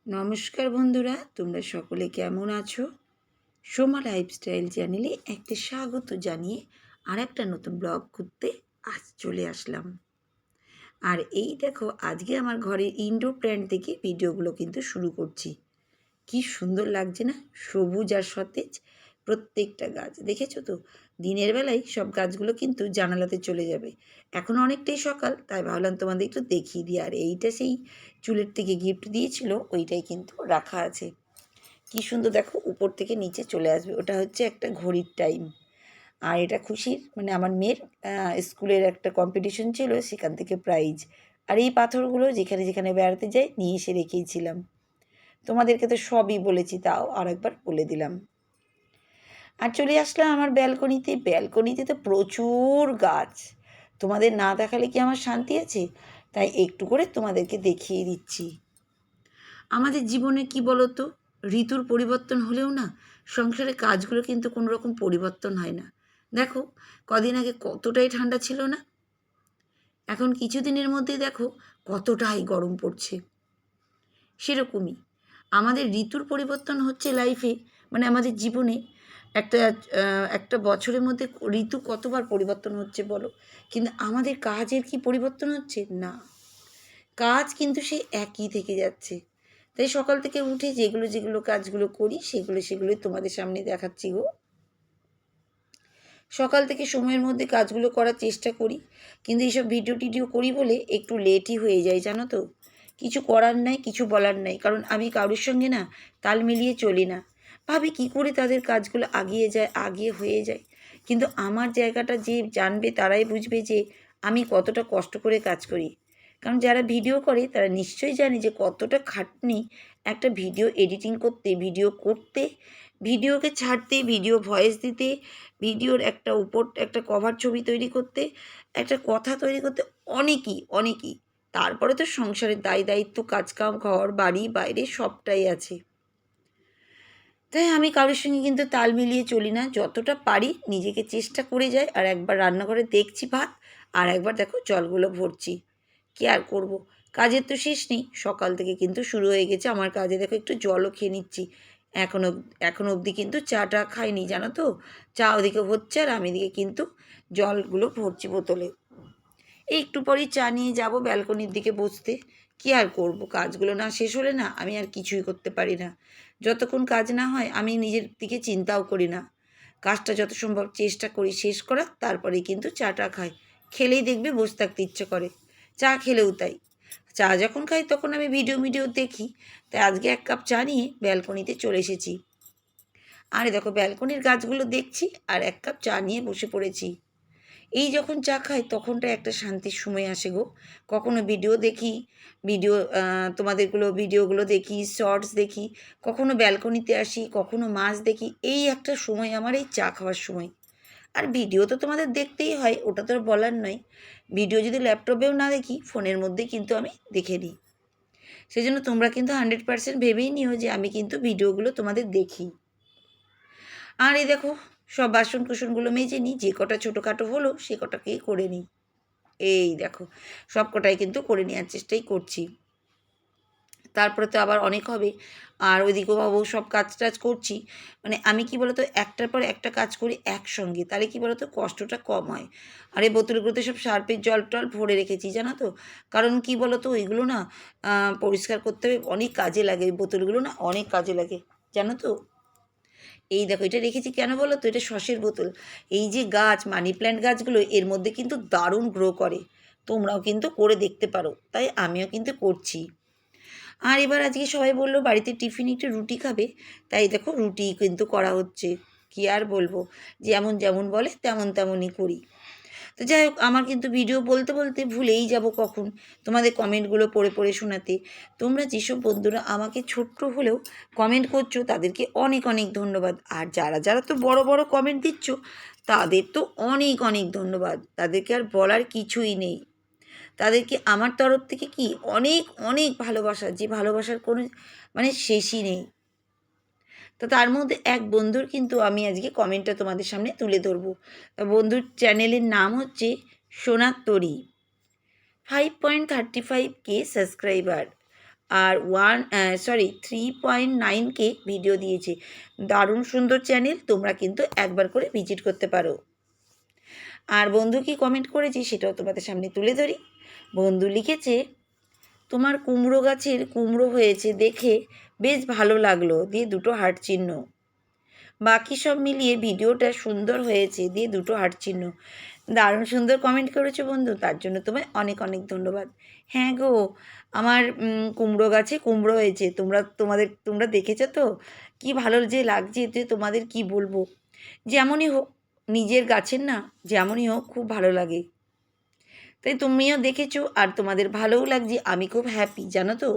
নমস্কার বন্ধুরা, তোমরা সকলে কেমন আছো? সোমা লাইফস্টাইল চ্যানেলে একটা স্বাগত জানিয়ে আর একটা নতুন ব্লগ করতে আজ চলে আসলাম। আর এই দেখো, আজকে আমার ঘরের ইনডোর প্ল্যান্ট থেকে ভিডিওগুলো কিন্তু শুরু করছি। কি সুন্দর লাগছে না, সবুজ আর সতেজ প্রত্যেকটা গাছ। দেখেছো তো, দিনের বেলায় সব গাছগুলো কিন্তু জানালাতে চলে যাবে। এখন অনেকটাই সকাল, তাই ভাবলাম তোমাদের একটু দেখিয়ে দিই। আর এইটা সেই চুলের থেকে গিফট দিয়েছিল, ওইটাই কিন্তু রাখা আছে। কি সুন্দর দেখো, উপর থেকে নিচে চলে আসবে। ওটা হচ্ছে একটা ঘড়ির টাইম। আর এটা খুশির, মানে আমার মেয়ের স্কুলের একটা কম্পিটিশন ছিল, সেখান থেকে প্রাইজ। আর এই পাথরগুলো যেখানে যেখানে বেড়াতে যাই নিয়ে এসে রেখেইছিলাম। তোমাদেরকে তো সবই বলেছি, তাও আর একবার বলে দিলাম। আর চলে আসলাম আমার ব্যালকনিতে। ব্যালকনিতে তো প্রচুর গাছ। তোমাদের না দেখালে কি আমার শান্তি আছে? তাই একটু করে তোমাদেরকে দেখিয়ে দিচ্ছি। আমাদের জীবনে কি বলো তো, ঋতুর পরিবর্তন হলেও না, সংসারের কাজগুলো কিন্তু কোনো রকম পরিবর্তন হয় না। দেখো, কদিন আগে কতটাই ঠান্ডা ছিল না, এখন কিছুদিনের মধ্যেই দেখো কতটাই গরম পড়ছে। সেরকমই আমাদের ঋতুর পরিবর্তন হচ্ছে লাইফে, মানে আমাদের জীবনে একটা একটা বছরের মধ্যে ঋতু কতবার পরিবর্তন হচ্ছে বলো, কিন্তু আমাদের কাজের কি পরিবর্তন হচ্ছে না? কাজ কিন্তু সেই একই থেকে যাচ্ছে। তাই সকাল থেকে উঠে যেগুলো যেগুলো কাজগুলো করি সেগুলোই তোমাদের সামনে দেখাচ্ছি গো। সকাল থেকে সময়ের মধ্যে কাজগুলো করার চেষ্টা করি, কিন্তু এইসব ভিডিও টিডিও করি বলে একটু লেটই হয়ে যায়, জানো তো। কিছু করার নাই, কিছু বলার নাই, কারণ আমি কারোর সঙ্গে না তাল মিলিয়ে চলি না। ভাবি কী করে তাদের কাজগুলো আগিয়ে যায়, আগিয়ে হয়ে যায়। কিন্তু আমার জায়গাটা যে জানবে তারাই বুঝবে যে আমি কতটা কষ্ট করে কাজ করি। কারণ যারা ভিডিও করে তারা নিশ্চয়ই জানে যে কতটা খাটনি একটা ভিডিও এডিটিং করতে, ভিডিও করতে, ভিডিওকে ছাড়তে, ভিডিও ভয়েস দিতে, ভিডিওর একটা উপর একটা কভার ছবি তৈরি করতে, একটা কথা তৈরি করতে, অনেকই। তারপরে তো সংসারের দায়িত্ব, কাজকাম, ঘর বাড়ি বাইরে সবটাই আছে। তাই আমি কারোর সঙ্গে কিন্তু তাল মিলিয়ে চলি না। যতটা পারি নিজেকে চেষ্টা করে যাই। আর একবার রান্নাঘরে দেখছি ভাত, আর একবার দেখো জলগুলো ভরছি। কী আর করবো, কাজের তো শেষ নেই। সকাল থেকে কিন্তু শুরু হয়ে গেছে আমার কাজে। দেখো একটু জলও খেয়ে নিচ্ছি। এখনও এখনও অবধি কিন্তু চাটা খাইনি, জানো তো। চা ওদিকে হচ্ছে আর আমি এদিকে কিন্তু জলগুলো ভরছি বোতলে। এই একটু পরেই চা নিয়ে যাব ব্যালকনির দিকে বসতে। কী আর করব, কাজগুলো না শেষ হলে না আমি আর কিছুই করতে পারি না। যতক্ষণ কাজ না হয় আমি নিজের দিকে চিন্তাও করি না। কাজটা যত সম্ভব চেষ্টা করি শেষ করার, তারপরেই কিন্তু চাটা খাই। খেলেই দেখবে বসে থাকতে ইচ্ছে করে। চা খেলেও তাই। চা যখন খাই তখন আমি ভিডিও দেখি। তাই আজকে 1 কাপ চা নিয়ে ব্যালকনিতে চলে এসেছি। আরে দেখো, ব্যালকনির গাছগুলো দেখছি আর 1 কাপ চা নিয়ে বসে পড়েছি। এই যখন চা খাই তখনটা একটা শান্তির সময় আসে গো। কখনো ভিডিও দেখি, ভিডিও ভিডিওগুলো দেখি, শর্টস দেখি, কখনো ব্যালকনিতে আসি, কখনো মাছ দেখি। এই একটা সময় আমার এই চা খাওয়ার সময়। আর ভিডিও তো তোমাদের দেখতেই হয়, ওটা তো আর বলার নয়। ভিডিও যদি ল্যাপটপেও না দেখি, ফোনের মধ্যেই কিন্তু আমি দেখে নিই। সেজন্য তোমরা কিন্তু 100% ভেবেই নিও যে আমি কিন্তু ভিডিওগুলো তোমাদের দেখি। আর এই দেখো, সব বাসন কুসনগুলো মেজে নিই, যে কটা ছোটোখাটো হলো সে কটাকেই করে নিই। এই দেখো, সব কটাই কিন্তু করে নেওয়ার চেষ্টাই করছি। তারপরে তো আবার অনেক হবে। আর ওইদিকেও ভাবো সব কাজ টাজ করছি। মানে আমি কি বলতো, একটার পর একটা কাজ করি একসঙ্গে, তাহলে কি বলতো কষ্টটা কম হয়। আর এই বোতলগুলোতে সব সার্ফের জল টল ভরে রেখেছি, জানো তো। কারণ কি বলতো, ওইগুলো না পরিষ্কার করতে হবে, অনেক কাজে লাগে। ওই বোতলগুলো না অনেক কাজে লাগে, জানো তো। এই দেখো, এটা রেখেছি কেন বলো তো, এটা সসের বোতল। এই যে গাছ, মানি প্ল্যান্ট গাছগুলো এর মধ্যে কিন্তু দারুণ গ্রো করে। তোমরাও কিন্তু করে দেখতে পারো, তাই আমিও কিন্তু করছি। আর এবার আজকে সবাই বললো বাড়িতে টিফিন একটু রুটি খাবে, তাই দেখো রুটি কিন্তু করা হচ্ছে। কী আর বলবো, যেমন যেমন বলে তেমন তেমনই করি। তো যাই হোক, আমার কিন্তু ভিডিও বলতে বলতে ভুলেই যাব কখন তোমাদের কমেন্টগুলো পড়ে পড়ে শোনাতে। তোমরা যেসব বন্ধুরা আমাকে ছোট্ট হলেও কমেন্ট করছো তাদেরকে অনেক অনেক ধন্যবাদ। আর যারা যারা তো বড় বড় কমেন্ট দিচ্ছ তাদের তো অনেক অনেক ধন্যবাদ। তাদেরকে আর বলার কিছুই নেই। তাদেরকে আমার তরফ থেকে কি অনেক অনেক ভালোবাসা, যে ভালোবাসার কোনো মানে শেষই নেই। তো তার মধ্যে এক বন্ধুর কিন্তু আমি আজকে কমেন্টটা তোমাদের সামনে তুলে ধরবো। বন্ধুর চ্যানেলের নাম হচ্ছে সোনার তরী। 5.35K subscriber. আর 3.9K ভিডিও দিয়েছে। দারুণ সুন্দর চ্যানেল, তোমরা কিন্তু একবার করে ভিজিট করতে পারো। আর বন্ধু কি কমেন্ট করেছে সেটাও তোমাদের সামনে তুলে ধরি। বন্ধু লিখেছে, তোমার কুমড়ো গাছের কুমড়ো হয়েছে দেখে বেশ ভালো লাগলো, দিয়ে 2টো হার্ট চিহ্ন। বাকি সব মিলিয়ে ভিডিওটা সুন্দর হয়েছে, দিয়ে 2টো হার্ট চিহ্ন। দারুণ সুন্দর কমেন্ট করেছো বন্ধু, তার জন্য তোমায় অনেক অনেক ধন্যবাদ। হ্যাঁ গো, আমার কুমড়ো গাছে কুমড়ো হয়েছে, তোমরা দেখেছো তো, কি ভালো যে লাগছে, এতে তোমাদের কি বলবো। যেমনই হোক, নিজের গাছের না যেমনই হোক খুব ভালো লাগে। তাই তুমিও দেখেছো আর তোমাদের ভালোও লাগছে, আমি খুব হ্যাপি জানো তো,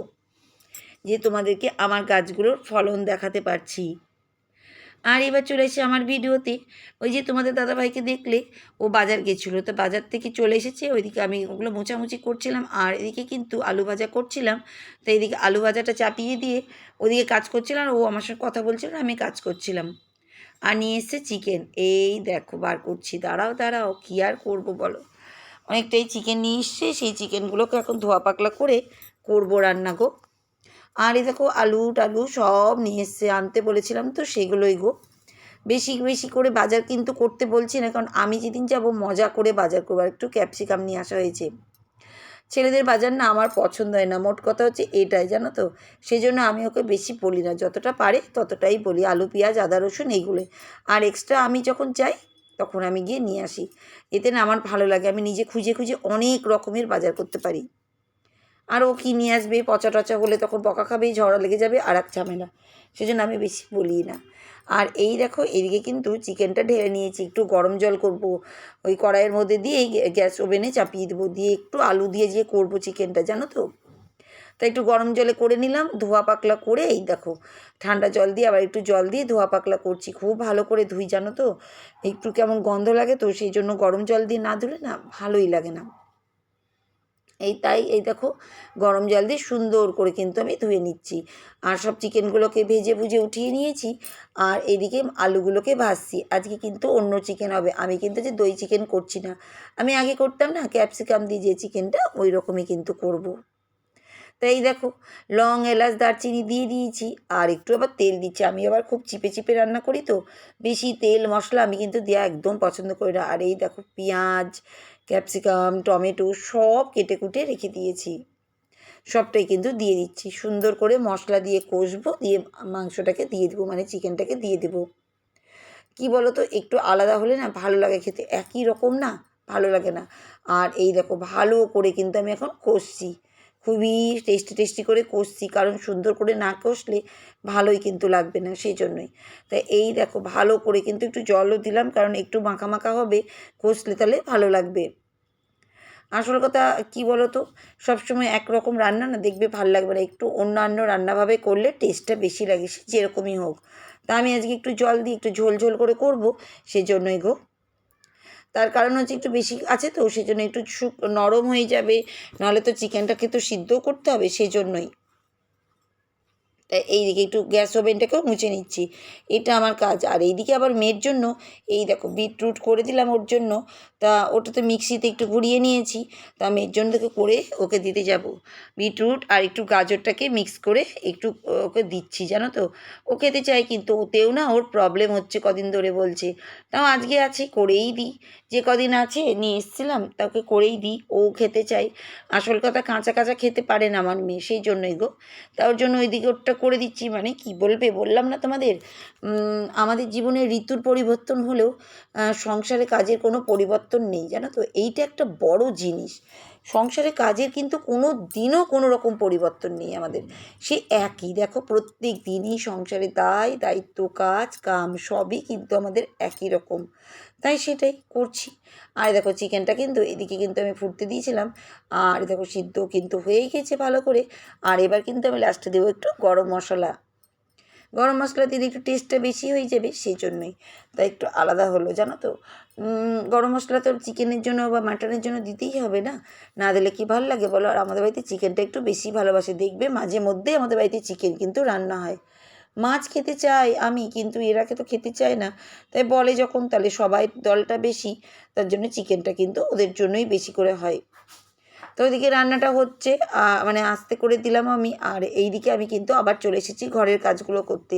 যে তোমাদেরকে আমার গাছগুলোর ফলন দেখাতে পারছি। আর এবার চলে এসে আমার ভিডিওতে, ওই যে তোমাদের দাদাভাইকে দেখলে, ও বাজার গেছিলো, তো বাজার থেকে চলে এসেছে, ওইদিকে আমি ওগুলো মোছামুছি করছিলাম, আর এদিকে কিন্তু আলু ভাজা করছিলাম। তো এইদিকে আলু ভাজাটা চাপিয়ে দিয়ে ওদিকে কাজ করছিলাম, আর ও আমার সঙ্গে কথা বলছিল, আমি কাজ করছিলাম। আর নিয়ে এসছে চিকেন, এই দেখো বার করছি, দাঁড়াও কী আর করবো বলো। অনেকটাই চিকেন নিয়ে এসছে, সেই চিকেনগুলোকে এখন ধোয়া পাকলা করে করবো রান্না গো। আর এই দেখো আলু টালু সব নিয়ে এসছে, আনতে বলেছিলাম তো সেগুলোই গো। বেশি বেশি করে বাজার কিন্তু করতে বলছি না, কারণ আমি যেদিন যাব মজা করে বাজার করবো। আর একটু ক্যাপসিকাম নিয়ে আসা হয়েছে। ছেলেদের বাজার না আমার পছন্দ হয় না, মোট কথা হচ্ছে এটাই জানো তো। সেই জন্য আমি ওকে বেশি বলি না, যতটা পারে ততটাই বলি, আলু পেঁয়াজ আদা রসুন এইগুলো। আর এক্সট্রা আমি যখন চাই তখন আমি গিয়ে নিয়ে আসি। এতে না আমার ভালো লাগে, আমি নিজে খুঁজে খুঁজে অনেক রকমের বাজার করতে পারি। আর ও কী নিয়ে আসবে, পচা টচা হলে তখন বকা খাবেই, ঝগড়া লেগে যাবে, আর এক ঝামেলা। সেজন্য আমি বেশি বলি না। আর এই দেখো এদিকে কিন্তু চিকেনটা ঢেলে নিয়েছি, একটু গরম জল করব, ওই কড়াইয়ের মধ্যে দিয়ে গ্যাস ওভেনে চাপিয়ে দেবো, দিয়ে একটু আলু দিয়ে যে করবো চিকেনটা জানো তো। তাই একটু গরম জলে করে নিলাম, ধোয়া পাকলা করে, এই দেখো ঠান্ডা জল দিয়ে আবার একটু জল দিয়ে ধোয়া পাকলা করছি, খুব ভালো করে ধুই জানো তো। একটু কেমন গন্ধ লাগে, তো সেই জন্য গরম জল দিয়ে না ধুলে না ভালোই লাগে না। এই দেখো গরম জল দিয়ে সুন্দর করে কিন্তু আমি ধুয়ে নিচ্ছি। আর সব চিকেনগুলোকে ভেজে ভুজে উঠিয়ে নিয়েছি। আর এদিকে আলুগুলোকে ভাজছি। আজকে কিন্তু অন্য চিকেন হবে, আমি কিন্তু যে দই চিকেন করছি না। আমি আগে করতাম না ক্যাপসিকাম দিয়ে যে চিকেনটা, ওই রকমই কিন্তু করব। তো এই দেখো লং এলাচ দারচিনি দিয়ে দিয়েছি, আর একটু আবার তেল দিচ্ছি। আমি আবার খুব চিপে চিপে রান্না করি, তো বেশি তেল মশলা আমি কিন্তু দেওয়া একদম পছন্দ করি না। আর এই দেখো পেঁয়াজ ক্যাপসিকাম টমেটো সব কেটে কুটে রেখে দিয়েছি, সবটাই কিন্তু দিয়ে দিচ্ছি। সুন্দর করে মশলা দিয়ে কষবো, দিয়ে মাংসটাকে দিয়ে দেবো, মানে চিকেনটাকে দিয়ে দেবো। কি বলো তো, একটু আলাদা হলে না ভালো লাগে খেতে, একই রকম না ভালো লাগে না। আর এই দেখো ভালো করে কিন্তু আমি এখন কষছি, খুবই টেস্টি টেস্টি করে কষছি, কারণ সুন্দর করে না কষলে ভালোই কিন্তু লাগবে না, সেই জন্যই। তাই এই দেখো ভালো করে কিন্তু একটু জলও দিলাম, কারণ একটু মাখা মাখা হবে, কষলে তাহলে ভালো লাগবে। আসল কথা কী বলো তো, সবসময় একরকম রান্না না দেখবে ভালো লাগবে না, একটু অন্যান্য রান্নাভাবে করলে টেস্টটা বেশি লাগে, সে যেরকমই হোক। তা আমি আজকে একটু জল দিয়ে একটু ঝোল ঝোল করে করবো, সেজন্যই গো। তার কারণ হচ্ছে একটু বেশি আছে তো, সেজন্য একটু নরম হয়ে যাবে, নাহলে তো চিকেনটাকে তো সিদ্ধও করতে হবে, সেই জন্যই। তাই এইদিকে একটু গ্যাস ওভেনটাকেও মুছে নিচ্ছি, এটা আমার কাজ। আর এইদিকে আবার মেয়ের জন্য এই দেখো বিটরুট করে দিলাম ওর জন্য, তা ওটাতে মিক্সিতে একটু ঘুরিয়ে নিয়েছি, তা মেয়ের জন্য থেকে করে ওকে দিতে যাব। বিটরুট আর একটু গাজরটাকে মিক্স করে একটু ওকে দিচ্ছি জানো তো। ও খেতে চায়, কিন্তু ওতেও না ওর প্রবলেম হচ্ছে কদিন ধরে বলছে। তাও আজকে আছে করেই দিই, যে কদিন আছে নিয়ে এসেছিলাম তাকে করেই দিই, ও খেতে চাই। আসল কথা কাঁচা কাঁচা খেতে পারে না আমার মেয়ে, সেই জন্যই গো। তা ওর জন্য ওইদিকে ওরটা করে দিচ্ছি। মানে কি বলবে বললাম না তোমাদের, আমাদের জীবনে ঋতুর পরিবর্তন হলেও সংসারে কাজের কোনো পরিবর্তন নেই জানো তো, এইটা একটা বড় জিনিস। সংসারে কাজের কিন্তু কোনো দিনও কোনো রকম পরিবর্তন নেই আমাদের, সে একই। দেখো প্রত্যেক দিনই সংসারে দায়িত্ব কাজ কাম সবই কিন্তু আমাদের একই রকম, তাই সেটাই করছি। আর দেখো চিকেনটা কিন্তু এদিকে কিন্তু আমি ফুটতে দিয়েছিলাম, আর দেখো সিদ্ধ কিন্তু হয়েই গেছে ভালো করে। আর এবার কিন্তু আমি লাস্টে দেবো একটু গরম মশলা, গরম মশলা দিলে একটু টেস্টটা বেশি হয়ে যাবে, সেই জন্যই। তাই একটু আলাদা হলো জানো তো। গরম মশলা তো চিকেনের জন্য বা মাটনের জন্য দিতেই হবে না, না দিলে কি ভালো লাগে বলো। আর আমাদের বাড়িতে চিকেনটা একটু বেশি ভালোবাসে, দেখবে মাঝে মধ্যে আমাদের বাড়িতে চিকেন কিন্তু রান্না হয়। মাছ খেতে চাই আমি, কিন্তু এরা তো খেতে চায় না। তাই বলে যখন, তাহলে সবাই দলটা বেশি, তার জন্য চিকেনটা কিন্তু ওদের জন্যই বেশি করে হয়। তো ওইদিকে রান্নাটা হচ্ছে, মানে আস্তে করে দিলাম আমি, আর এইদিকে আমি কিন্তু আবার চলে এসেছি ঘরের কাজগুলো করতে,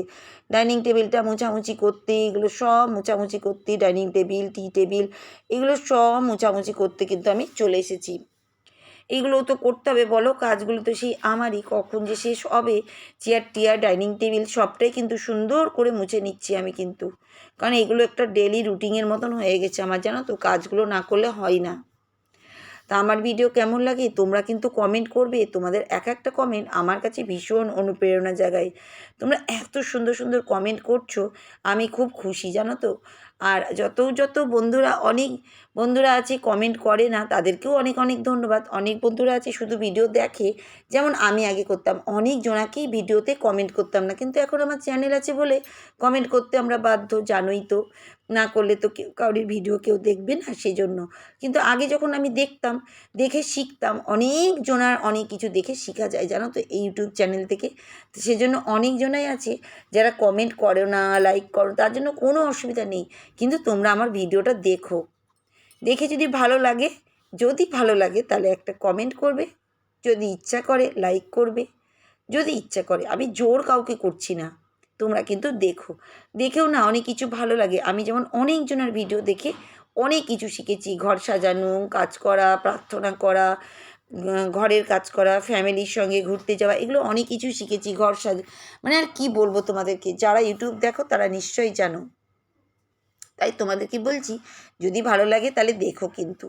ডাইনিং টেবিলটা মোছামুছি করতে, এগুলো সব মোছামুছি করতে, ডাইনিং টেবিল, টি টেবিল, এগুলো সব মোছামুছি করতে কিন্তু আমি চলে এসেছি। এইগুলোও তো করতে হবে বলো, কাজগুলো তো সেই আমারই, কখন যে শেষ হবে। চেয়ার টিয়ার ডাইনিং টেবিল সবটাই কিন্তু সুন্দর করে মুছে নিচ্ছি আমি কিন্তু, কারণ এগুলো একটা ডেলি রুটিনের মতন হয়ে গেছে আমার, জানো তো, কাজগুলো না করলে হয় না। তা আমার ভিডিও কেমন লাগে তোমরা কিন্তু কমেন্ট করবে, তোমাদের এক একটা কমেন্ট আমার কাছে ভীষণ অনুপ্রেরণা জাগায়। তোমরা এত সুন্দর সুন্দর কমেন্ট করছো, আমি খুব খুশি, জানো তো। আর যত বন্ধুরা, অনেক বন্ধুরা আছে কমেন্ট করে না, তাদেরকেও অনেক অনেক ধন্যবাদ। অনেক বন্ধুরা আছে শুধু ভিডিও দেখে, যেমন আমি আগে করতাম, অনেক জনাকেই ভিডিওতে কমেন্ট করতাম না, কিন্তু এখন আমার চ্যানেল আছে বলে কমেন্ট করতে আমরা বাধ্য, জানোই তো। না করলে তো কেউ কারোর ভিডিও কেউ দেখবে না, সেই জন্য। কিন্তু আগে যখন আমি দেখতাম, দেখে শিখতাম, অনেক জনার অনেক কিছু দেখে শেখা যায়, জানো তো, এই ইউটিউব চ্যানেল থেকে। তো সেজন্য অনেকজনাই আছে যারা কমেন্ট করো না, লাইক করো, তার জন্য কোনো অসুবিধা নেই, কিন্তু তোমরা আমার ভিডিওটা দেখো, দেখে যদি ভালো লাগে, যদি ভালো লাগে তাহলে একটা কমেন্ট করবে, যদি ইচ্ছা করে লাইক করবে, যদি ইচ্ছা করে, আমি জোর কাউকে করছি না। তোমরা কিন্তু দেখো, দেখেও না অনেক কিছু ভালো লাগে। আমি যেমন অনেকজনের ভিডিও দেখে অনেক কিছু শিখেছি, ঘর সাজানো, কাজ করা, প্রার্থনা করা, ঘরের কাজ করা, ফ্যামিলির সঙ্গে ঘুরতে যাওয়া, এগুলো অনেক কিছু শিখেছি, ঘর মানে আর কি বলবো তোমাদেরকে, যারা ইউটিউব দেখো তারা নিশ্চয়ই জানো। তাই তোমাদেরকে বলছি, যদি ভালো লাগে তাহলে দেখো, কিন্তু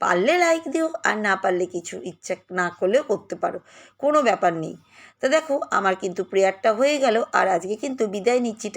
পারলে লাইক দিও, আর না পারলে কিছু ইচ্ছা না করলেও করতে পারো, কোনো ব্যাপার নেই। তো দেখো আমার কিন্তু প্রেয়ারটা হয়ে গেল, আর আজকে কিন্তু বিদায় নিচ্ছি।